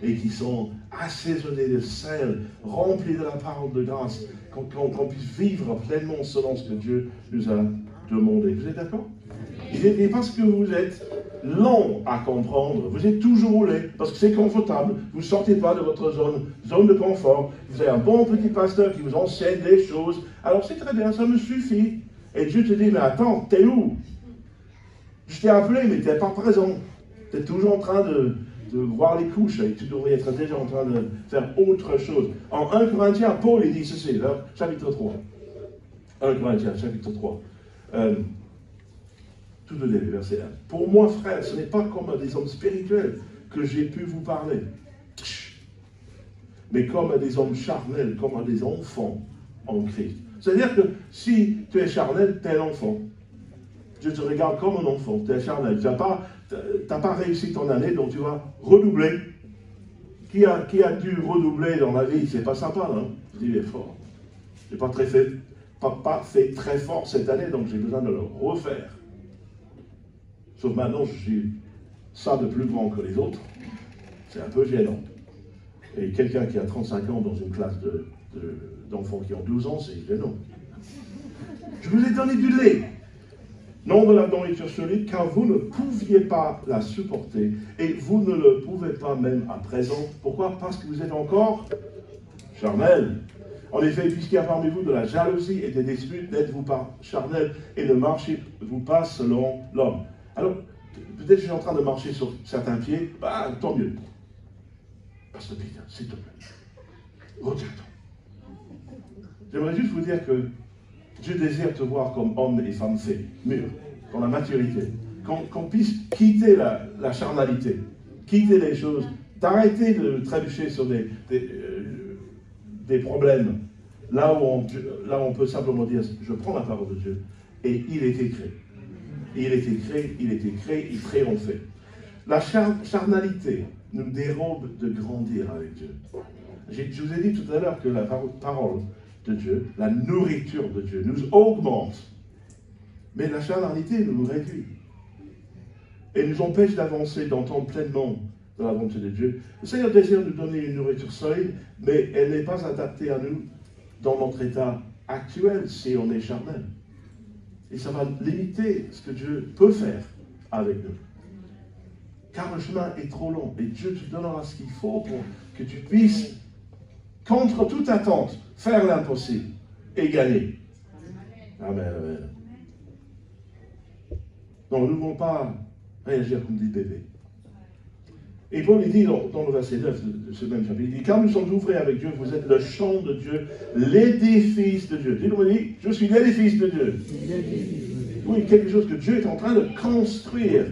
et qui sont assaisonnés de sel, remplis de la parole de grâce, qu'on puisse vivre pleinement selon ce que Dieu nous a demandé. Vous êtes d'accord? Et parce que vous êtes lents à comprendre, vous êtes toujours au lait, parce que c'est confortable, vous ne sortez pas de votre zone de confort, vous avez un bon petit pasteur qui vous enseigne des choses, alors c'est très bien, ça me suffit. Et Dieu te dit, mais attends, t'es où? Je t'ai appelé, mais tu n'es pas présent. Tu es toujours en train de voir les couches, et tu devrais être déjà en train de faire autre chose. En 1 Corinthiens, Paul, il dit ceci, là, chapitre 3. 1 Corinthiens, chapitre 3. Tout le début, verset 1. Pour moi, frère, ce n'est pas comme à des hommes spirituels que j'ai pu vous parler, mais comme à des hommes charnels, comme à des enfants en Christ. C'est-à-dire que si tu es charnel, tu es un enfant. Dieu te regarde comme un enfant, tu es charnel. Tu n'as pas réussi ton année, donc tu vas redoubler. Qui a dû redoubler dans la vie? C'est pas sympa, non? Il est fort. Je n'ai pas fait très fort cette année, donc j'ai besoin de le refaire. Sauf maintenant, je suis ça de plus grand que les autres. C'est un peu gênant. Et quelqu'un qui a 35 ans dans une classe d'enfants qui ont 12 ans, c'est gênant. Je vous ai donné du lait, non de la nourriture solide, car vous ne pouviez pas la supporter, et vous ne le pouvez pas même à présent. Pourquoi? Parce que vous êtes encore charnel. En effet, puisqu'il y a parmi vous de la jalousie et des disputes, n'êtes-vous pas charnel et ne marchez-vous pas selon l'homme? Alors, peut-être que je suis en train de marcher sur certains pieds, bah, tant mieux. Pasteur Peter, s'il te plaît, retire-toi. J'aimerais juste vous dire que Dieu désire te voir comme homme et femme faits, mûrs, dans la maturité. Qu'on puisse quitter la charnalité, quitter les choses, d'arrêter de trébucher sur des problèmes, là où on peut simplement dire, je prends la parole de Dieu, et il est écrit. Il est écrit, il triomphait. La charnalité nous dérobe de grandir avec Dieu. Je vous ai dit tout à l'heure que la parole de Dieu, la nourriture de Dieu, nous augmente. Mais la charnalité nous réduit. Et nous empêche d'avancer, d'entendre pleinement dans la volonté de Dieu. Le Seigneur désire nous donner une nourriture solide, mais elle n'est pas adaptée à nous dans notre état actuel si on est charnel. Et ça va limiter ce que Dieu peut faire avec nous. Car le chemin est trop long et Dieu te donnera ce qu'il faut pour que tu puisses, contre toute attente, faire l'impossible et gagner. Amen, amen. Donc nous ne devons pas réagir comme des bébés. Et Paul dit dans le verset 9 de ce même chapitre, il dit, car nous sommes ouvrés avec Dieu, vous êtes le champ de Dieu, l'édifice de Dieu. Dis-moi, je suis l'édifice de Dieu. Oui, quelque chose que Dieu est en train de construire.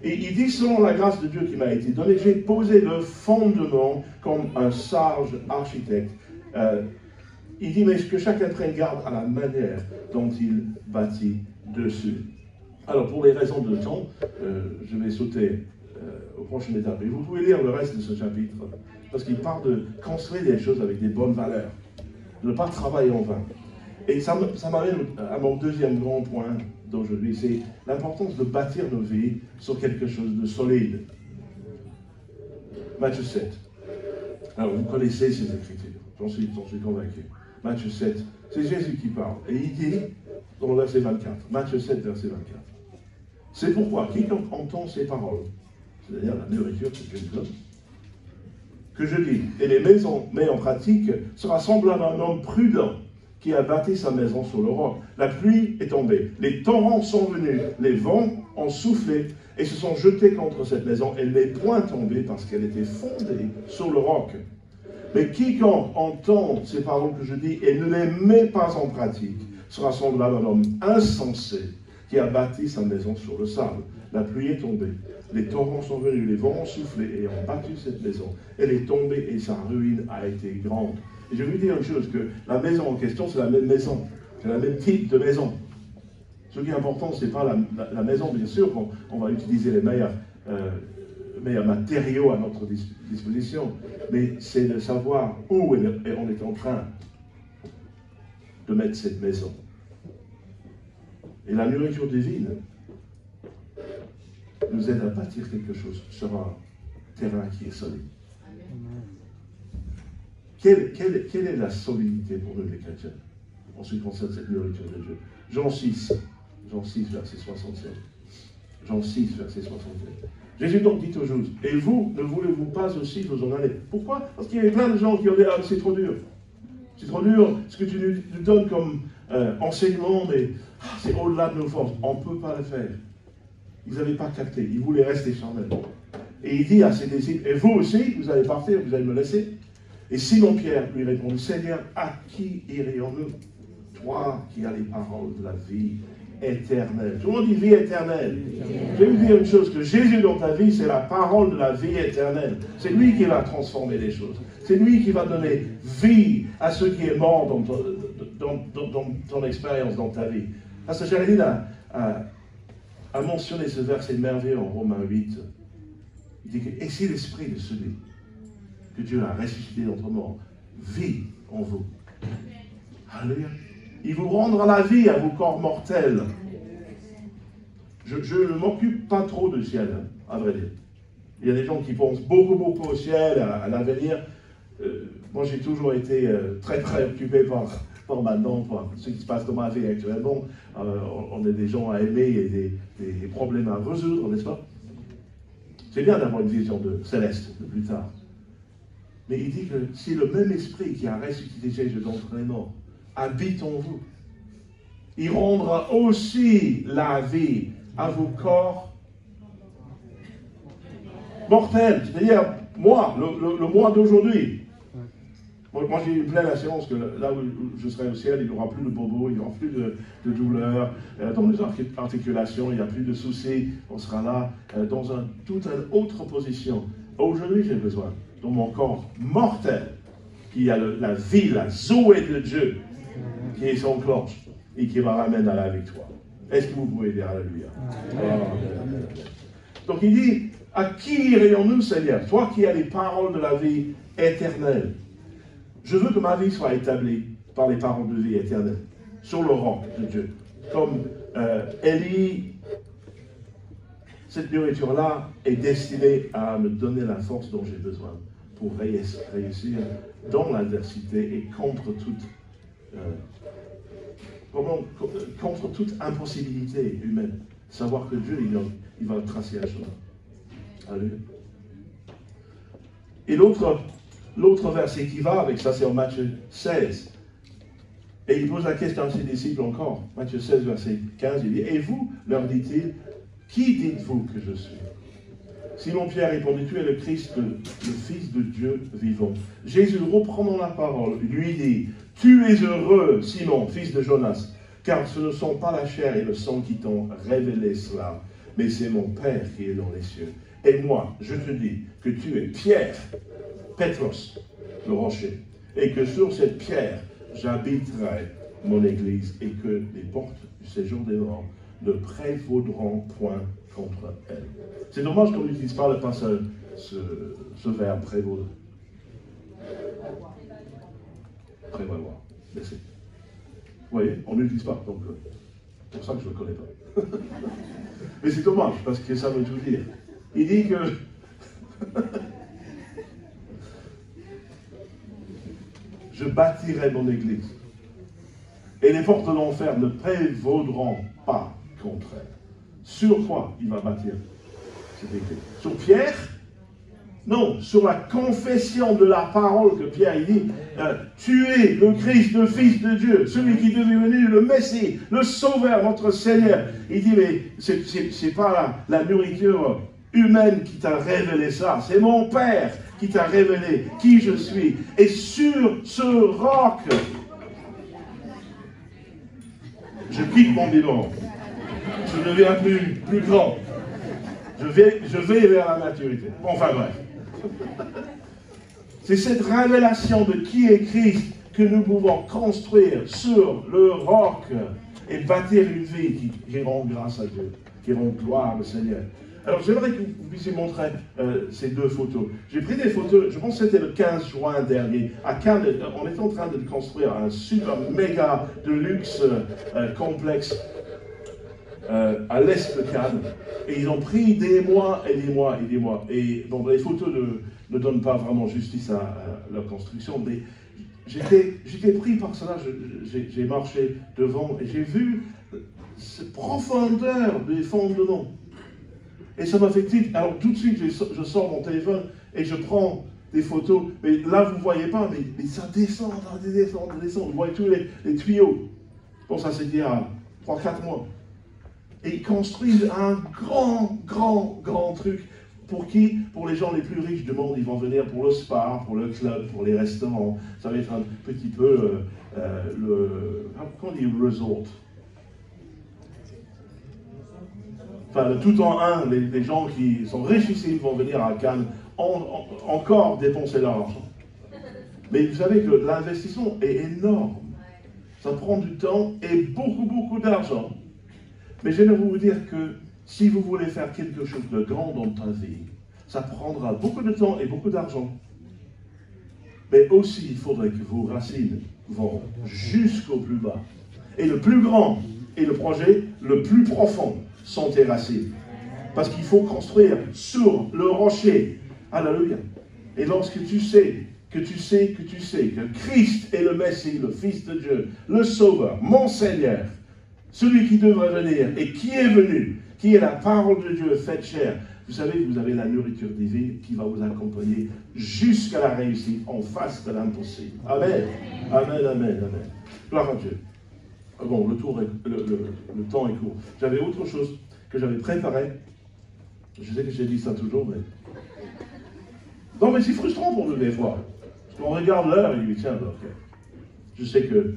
Et il dit, selon la grâce de Dieu qui m'a été donnée, j'ai posé le fondement comme un sage architecte. Il dit, mais que chacun prenne garde à la manière dont il bâtit dessus. Alors, pour les raisons de temps, je vais sauter aux prochaines étapes. Et vous pouvez lire le reste de ce chapitre, parce qu'il parle de construire des choses avec des bonnes valeurs, de ne pas travailler en vain. Et ça m'amène à mon deuxième grand point d'aujourd'hui, c'est l'importance de bâtir nos vies sur quelque chose de solide. Matthieu 7. Alors, vous connaissez ces écritures, j'en suis convaincu. Matthieu 7, c'est Jésus qui parle. Et il dit, dans le verset 24, Matthieu 7, verset 24, c'est pourquoi quiconque entend ces paroles, c'est-à-dire la nourriture que Dieu nous donne, que je dis, et les met en pratique, sera semblable à un homme prudent qui a bâti sa maison sur le roc. La pluie est tombée, les torrents sont venus, les vents ont soufflé et se sont jetés contre cette maison. Elle n'est point tombée parce qu'elle était fondée sur le roc. Mais quiconque entend ces paroles que je dis et ne les met pas en pratique sera semblable à un homme insensé qui a bâti sa maison sur le sable. La pluie est tombée, les torrents sont venus, les vents ont soufflé et ont battu cette maison. Elle est tombée et sa ruine a été grande. Et je vais vous dire une chose, que la maison en question, c'est la même maison. C'est le même type de maison. Ce qui est important, ce n'est pas la maison, bien sûr, on va utiliser les meilleurs matériaux à notre disposition, mais c'est de savoir où on est en train de mettre cette maison. Et la nourriture divine nous aide à bâtir quelque chose sur un terrain qui est solide. Quelle est la solidité pour nous les chrétiens en ce qui concerne cette nourriture de Dieu? Jean 6, verset 67. Jean 6, verset 67. Jésus donc dit aux Juifs, et vous, ne voulez-vous pas aussi vous en aller? Pourquoi? Parce qu'il y avait plein de gens qui ont dit, ah, c'est trop dur. C'est trop dur, ce que tu nous donnes comme enseignement, mais c'est au-delà de nos forces. On ne peut pas le faire. Ils n'avaient pas capté, ils voulaient rester charnels. Et il dit à ses disciples, et vous aussi, vous allez partir, vous allez me laisser? Et Simon-Pierre lui répond, Seigneur, à qui irions-nous? Toi qui as les paroles de la vie éternelle. Tout le monde dit vie éternelle. Je vais vous dire une chose, que Jésus dans ta vie, c'est la parole de la vie éternelle. C'est lui qui va transformer les choses. C'est lui qui va donner vie à ce qui est mort dans ton expérience, dans ta vie. Parce que Jérémie a mentionné ce verset merveilleux en Romains 8. Il dit que, et si l'esprit de celui que Dieu a ressuscité d'entre morts vit en vous. Alléluia. Il vous rendra la vie à vos corps mortels. Je ne m'occupe pas trop du ciel, à vrai dire. Il y a des gens qui pensent beaucoup au ciel, à l'avenir. Moi, j'ai toujours été très préoccupé par maintenant, par ce qui se passe dans ma vie actuellement. On a des gens à aimer et des problèmes à résoudre, n'est-ce pas? C'est bien d'avoir une vision céleste de plus tard. Mais il dit que si le même esprit qui a ressuscité Jésus d'entre les morts habite en vous, il rendra aussi la vie à vos corps mortels. C'est-à-dire, moi, le mois d'aujourd'hui. Moi, j'ai une pleine assurance que là où je serai au ciel, il n'y aura plus de bobos, il n'y aura plus de douleurs dans les articulations, il n'y a plus de soucis. On sera là dans toute une autre position. Aujourd'hui, j'ai besoin, dans mon corps mortel, qui a la vie, la zoé de Dieu, qui est son cloche et qui me ramène à la victoire. Est-ce que vous pouvez dire Alléluia? Donc il dit, à qui irions-nous, Seigneur? Toi qui as les paroles de la vie éternelle. Je veux que ma vie soit établie par les paroles de vie éternelle, sur le roc de Dieu. Comme Élie, cette nourriture-là est destinée à me donner la force dont j'ai besoin pour réussir dans l'adversité et contre toute impossibilité humaine. Savoir que Dieu, il va tracer un chemin. Alléluia. Et l'autre verset qui va avec ça, c'est en Matthieu 16. Et il pose la question à ses disciples encore. Matthieu 16, verset 15, il dit, « Et vous, leur dit-il, qui dites-vous que je suis ?» Simon-Pierre répondit, « Tu es le Christ, le Fils de Dieu vivant. » Jésus, reprenant la parole, lui dit, « Tu es heureux, Simon, fils de Jonas, car ce ne sont pas la chair et le sang qui t'ont révélé cela, mais c'est mon Père qui est dans les cieux. Et moi, je te dis que tu es Pierre, Pétros, le rocher, et que sur cette pierre, j'habiterai mon église, et que les portes du séjour des morts ne prévaudront point contre elle. » C'est dommage qu'on n'utilise pas le passage, ce verbe prévaudre. Prévaloir. Merci. Vous voyez, on n'utilise pas, donc c'est pour ça que je ne le connais pas. Mais c'est dommage, parce que ça veut tout dire. Il dit que je bâtirai mon église, et les portes de l'enfer ne prévaudront pas contre elle. Sur quoi il va bâtir cette église? Sur Pierre? Non, sur la confession de la parole que Pierre il dit, tu es le Christ, le Fils de Dieu, celui qui est devenu le Messie, le Sauveur, notre Seigneur. Il dit, mais c'est pas la nourriture humaine qui t'a révélé ça, c'est mon Père qui t'a révélé qui je suis. Et sur ce roc, je quitte mon vivant, je deviens plus grand, je vais vers la maturité. Enfin bref. C'est cette révélation de qui est Christ que nous pouvons construire sur le roc et bâtir une vie qui rend grâce à Dieu, qui rend gloire au Seigneur. Alors j'aimerais que vous puissiez montrer ces deux photos. J'ai pris des photos, je pense que c'était le 15 juin dernier, à Cannes. On est en train de construire un super méga de luxe complexe à l'est de Cannes. Et ils ont pris des mois et des mois et des mois. Et bon, les photos ne donnent pas vraiment justice à leur construction, mais j'étais pris par cela. J'ai marché devant et j'ai vu cette profondeur des fondements. Et ça m'a fait tilt. Alors tout de suite, je sors mon téléphone et je prends des photos. Mais là, vous ne voyez pas, mais ça descend, ça descend. Vous voyez tous les tuyaux. Bon, ça c'était il y a 3-4 mois. Et ils construisent un grand truc. Pour qui? Pour les gens les plus riches du monde. Ils vont venir pour le spa, pour le club, pour les restaurants. Ça va être un petit peu comment on dit resort? Enfin, le tout en un, les gens qui sont richissimes vont venir à Cannes encore dépenser leur argent. Mais vous savez que l'investissement est énorme. Ça prend du temps et beaucoup d'argent. Mais j'aimerais vous dire que si vous voulez faire quelque chose de grand dans ta vie, ça prendra beaucoup de temps et beaucoup d'argent. Mais aussi, il faudrait que vos racines vont jusqu'au plus bas. Et le plus grand est le projet le plus profond sont tes racines. Parce qu'il faut construire sur le rocher. Alléluia. Et lorsque tu sais que Christ est le Messie, le Fils de Dieu, le Sauveur, mon Seigneur, celui qui devrait venir et qui est venu, qui est la parole de Dieu faite chair, vous savez, vous avez la nourriture divine qui va vous accompagner jusqu'à la réussite en face de l'impossible. Amen. Amen. Gloire à Dieu. Bon, le temps est court. J'avais autre chose que j'avais préparé. Je sais que j'ai dit ça toujours, mais... Non, mais c'est frustrant pour nous des fois. Parce qu'on regarde l'heure et on dit, tiens, donc, je sais que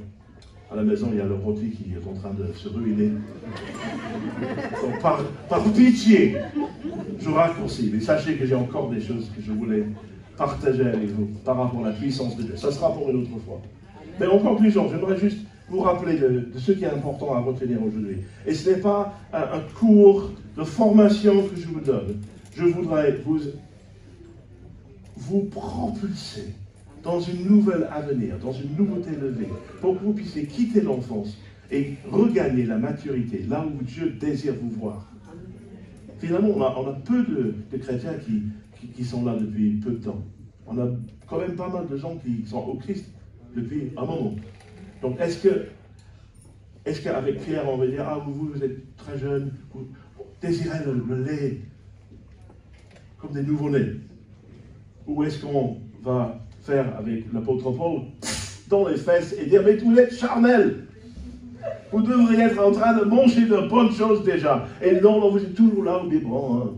à la maison, il y a le rôti qui est en train de se ruiner. Donc, par pitié, je raccourcis. Mais sachez que j'ai encore des choses que je voulais partager avec vous par rapport à la puissance de Dieu. Ça sera pour une autre fois. Mais en conclusion, j'aimerais juste vous rappeler de ce qui est important à retenir aujourd'hui. Et ce n'est pas un cours de formation que je vous donne. Je voudrais vous propulser dans une nouvelle avenir, dans une nouveauté de vie, pour que vous puissiez quitter l'enfance et regagner la maturité, là où Dieu désire vous voir. Finalement, on a peu de chrétiens qui sont là depuis peu de temps. On a quand même pas mal de gens qui sont au Christ depuis un moment. Donc, est-ce qu'avec Pierre, on va dire, ah, vous êtes très jeune, vous désirez le lait comme des nouveau-nés? Ou est-ce qu'on va faire avec l'apôtre Paul dans les fesses et dire, mais vous êtes charnel, vous devriez être en train de manger de bonnes choses déjà. Et non, vous êtes toujours là au biberon. Hein.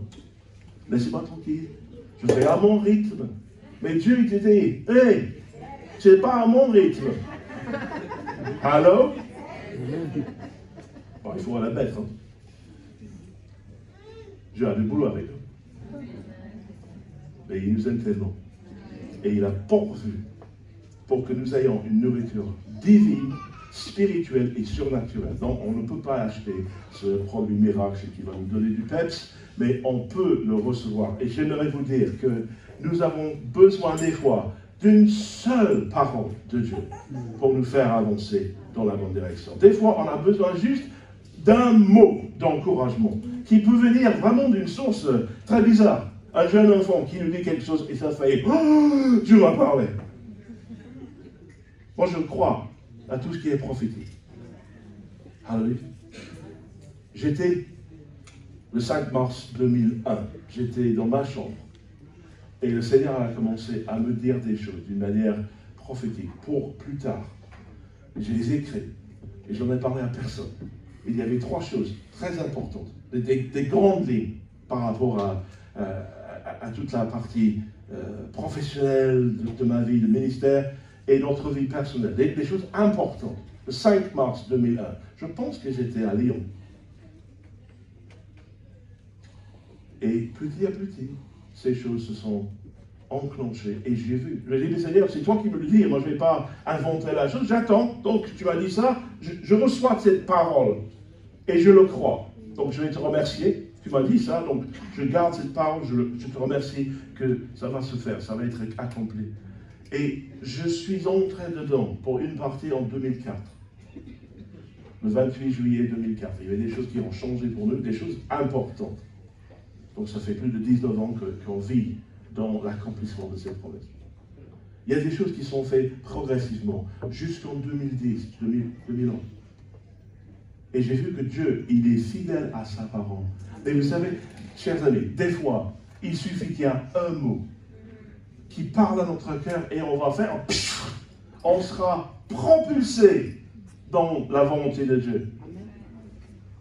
Laissez-moi tranquille. Je fais à mon rythme. Mais Dieu, il te dit, hé, c'est pas à mon rythme. Allô? Bon, il faut la mettre. Hein. Dieu a du boulot avec eux. Mais il nous aime tellement. Et il a pourvu pour que nous ayons une nourriture divine, spirituelle et surnaturelle. Donc, on ne peut pas acheter ce produit miracle qui va nous donner du peps, mais on peut le recevoir. Et j'aimerais vous dire que nous avons besoin des fois d'une seule parole de Dieu pour nous faire avancer dans la bonne direction. Des fois, on a besoin juste d'un mot d'encouragement qui peut venir vraiment d'une source très bizarre. Un jeune enfant qui nous dit quelque chose et ça fait oh, Dieu m'a parlé. Moi, je crois à tout ce qui est prophétique. Alléluia. J'étais, le 5 mars 2001, j'étais dans ma chambre et le Seigneur a commencé à me dire des choses d'une manière prophétique pour plus tard. Je les ai écrites et j'en ai parlé à personne. Il y avait 3 choses très importantes, des grandes lignes par rapport à toute la partie professionnelle de ma vie, de ministère et notre vie personnelle. Des choses importantes. Le 5 mars 2001, je pense que j'étais à Lyon. Et petit à petit, ces choses se sont enclenchées. Et j'ai vu. Je dis, Seigneur, c'est toi qui me le dis. Moi, je ne vais pas inventer la chose. J'attends. Donc, tu m'as dit ça. Je reçois cette parole. Et je le crois. Donc, je vais te remercier. Tu m'as dit ça. Donc, je garde cette parole. Je te remercie que ça va se faire. Ça va être accompli. Et je suis entré dedans pour une partie en 2004. Le 28 juillet 2004. Il y avait des choses qui ont changé pour nous, des choses importantes. Donc ça fait plus de 19 ans qu'on vit dans l'accomplissement de cette promesse. Il y a des choses qui sont faites progressivement, jusqu'en 2010, 2011. Et j'ai vu que Dieu, il est fidèle à sa parole. Et vous savez, chers amis, des fois, il suffit qu'il y ait un mot qui parle à notre cœur et on va faire, on sera propulsé dans la volonté de Dieu.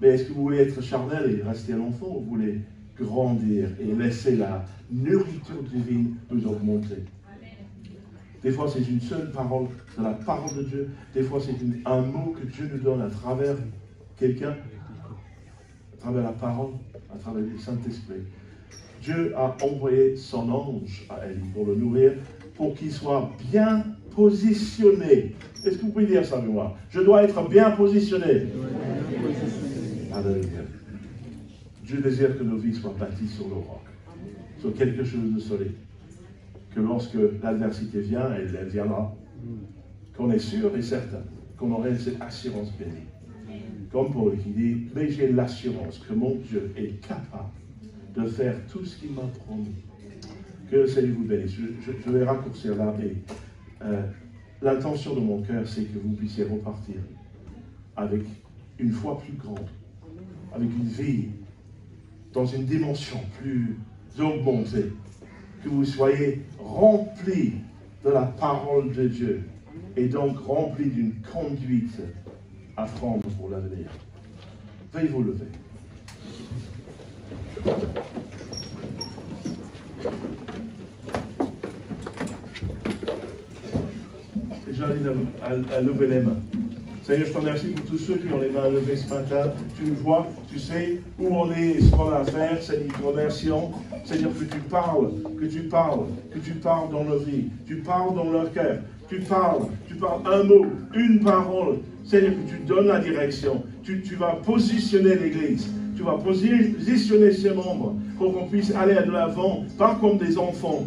Mais est-ce que vous voulez être charnel et rester un enfant ou vous voulez grandir et laisser la nourriture divine nous augmenter? Des fois, c'est une seule parole de la parole de Dieu. Des fois, c'est un mot que Dieu nous donne à travers quelqu'un, à travers la parole, à travers le Saint-Esprit. Dieu a envoyé son ange à Élie pour le nourrir, pour qu'il soit bien positionné. Est-ce que vous pouvez dire ça de moi? Je dois être bien positionné. Alléluia. Dieu désire que nos vies soient bâties sur le roc, sur quelque chose de solide. Que lorsque l'adversité vient, elle viendra, qu'on est sûr et certain qu'on aurait cette assurance bénie. Comme Paul qui dit, mais j'ai l'assurance que mon Dieu est capable de faire tout ce qu'il m'a promis. Que le Seigneur vous bénisse. Je vais raccourcir là, mais l'intention de mon cœur, c'est que vous puissiez repartir avec une foi plus grande, avec une vie dans une dimension plus augmentée, que vous soyez remplis de la parole de Dieu et donc remplis d'une conduite à prendre pour l'avenir. Veuillez vous lever. J'invite à lever les mains. Seigneur, je te remercie pour tous ceux qui ont les mains levées ce matin. Tu nous vois, tu sais où on est et ce qu'on a à faire. Seigneur, nous te remercions. Seigneur, que tu parles, que tu parles dans nos vies. Tu parles dans leur cœur. Tu parles un mot, une parole. Seigneur, que tu donnes la direction. Tu vas positionner l'Église. Tu vas positionner ses membres pour qu'on puisse aller de l'avant, pas comme des enfants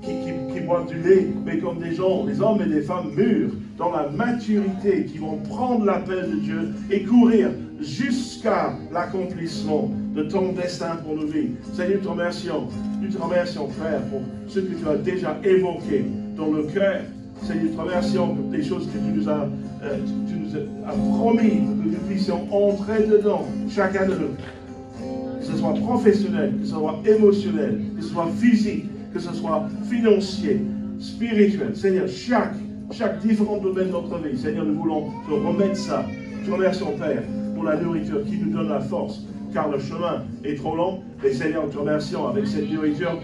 qui boivent du lait, mais comme des gens, des hommes et des femmes mûrs, dans la maturité, qui vont prendre l'appel de Dieu et courir jusqu'à l'accomplissement de ton destin pour nos vies. Seigneur, nous te remercions. Nous te remercions, Père, pour ce que tu as déjà évoqué dans le cœur. Seigneur, nous te remercions pour les choses que tu nous as promis, que nous puissions entrer dedans, chacun de nous. Que ce soit professionnel, que ce soit émotionnel, que ce soit physique, que ce soit financier, spirituel. Seigneur, chaque différent domaine de notre vie, Seigneur, nous voulons te remettre ça. Te remercions, Père, pour la nourriture qui nous donne la force, car le chemin est trop long. Et Seigneur, nous te remercions avec cette nourriture.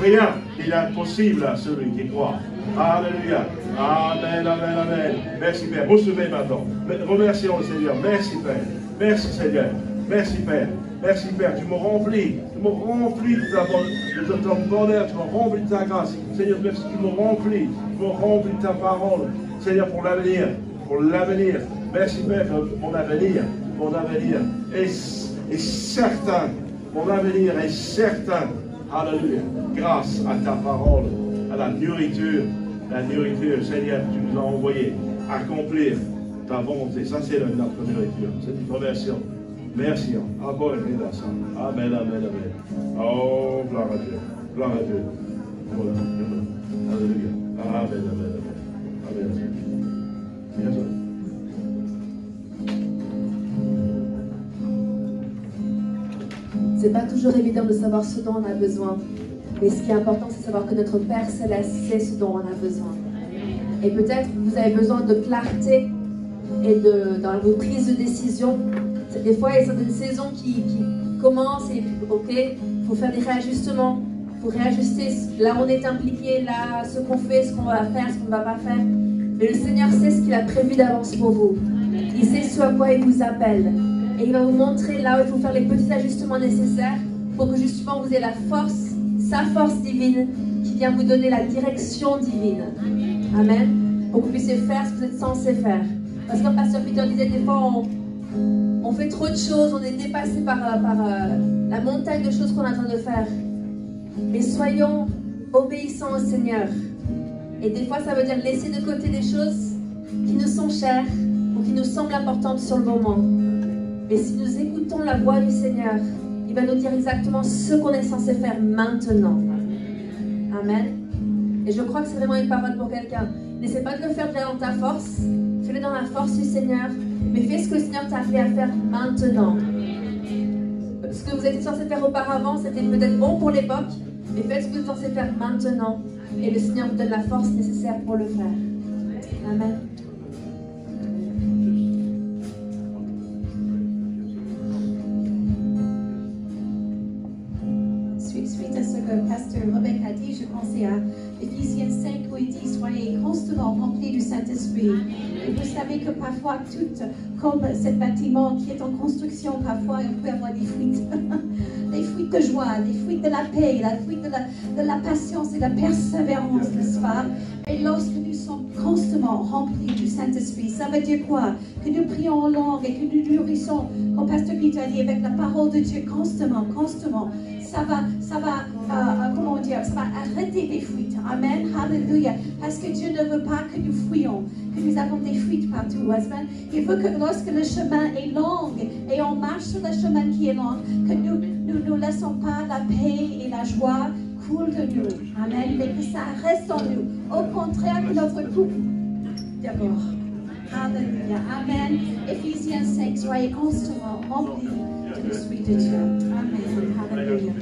Rien n'est impossible à celui qui croit. Alléluia. Amen, amen, amen. Merci, Père. Recevez maintenant. Remercions le Seigneur. Merci, Père. Merci, Seigneur. Merci, Père. Merci, Père. Tu me remplis. Tu me remplis de ton bonheur. Tu me remplis de ta grâce. Seigneur, merci. Tu me remplis. Tu me remplis de ta parole. Seigneur, pour l'avenir. Pour l'avenir. Merci, Père, mon avenir. Mon avenir est certain. Mon avenir est certain. Alléluia. Grâce à ta parole, à la nourriture, Seigneur, que tu nous as envoyé accomplir ta volonté. Ça, c'est notre nourriture. C'est une conversion. Merci. Amen, amen, amen. Oh, gloire à Dieu. Gloire à Dieu. Voilà. Alléluia. Amen, amen, amen. Amen. Bien sûr. C'est pas toujours évident de savoir ce dont on a besoin. Mais ce qui est important, c'est de savoir que notre Père Céleste sait ce dont on a besoin. Et peut-être vous avez besoin de clarté et dans vos prises de décision. Des fois, il y a certaines saisons qui commencent et puis, ok, il faut faire des réajustements. Il faut réajuster là où on est impliqué, là, ce qu'on fait, ce qu'on va faire, ce qu'on ne va pas faire. Mais le Seigneur sait ce qu'il a prévu d'avance pour vous. Il sait ce à quoi il vous appelle. Et il va vous montrer là où il faut faire les petits ajustements nécessaires pour que justement vous ayez la force, sa force divine qui vient vous donner la direction divine. Amen. Pour que vous puissiez faire ce que vous êtes censé faire. Parce que Pasteur Peter disait, des fois on fait trop de choses, on est dépassé par la montagne de choses qu'on est en train de faire. Mais soyons obéissants au Seigneur. Et des fois ça veut dire laisser de côté des choses qui nous sont chères ou qui nous semblent importantes sur le moment. Mais si nous écoutons la voix du Seigneur, il va nous dire exactement ce qu'on est censé faire maintenant. Amen. Et je crois que c'est vraiment une parole pour quelqu'un. N'essaie pas de le faire déjà dans ta force. Fais-le dans la force du Seigneur. Mais fais ce que le Seigneur t'a appelé à faire maintenant. Ce que vous étiez censé faire auparavant, c'était peut-être bon pour l'époque. Mais faites ce que vous êtes censé faire maintenant. Et le Seigneur vous donne la force nécessaire pour le faire. Amen. Suite à ce que Pasteur Rebecca a dit, je pensais à Éphésiens 5 où il dit soyez constamment remplis du Saint-Esprit. Et vous savez que parfois, comme ce bâtiment qui est en construction, parfois on peut avoir des fuites. Des fuites de joie, des fuites de la paix, des fuites de la patience et de la persévérance, n'est-ce pas? Et lorsque nous sommes constamment remplis du Saint-Esprit, ça veut dire quoi? Que nous prions en langue et que nous nourrissons, comme Pasteur Peter a dit, avec la parole de Dieu constamment. Ça va arrêter les fuites. Amen. Alléluia. Parce que Dieu ne veut pas que nous fuyions, que nous avons des fuites partout. Amen. Il veut que lorsque le chemin est long et on marche sur le chemin qui est long, que nous ne laissons pas la paix et la joie couler de nous. Amen. Mais que ça reste en nous. Au contraire que notre couple d'abord. Alléluia. Amen. Éphésiens 5, soyez constamment remplis de l'Esprit de Dieu. Amen. Alléluia.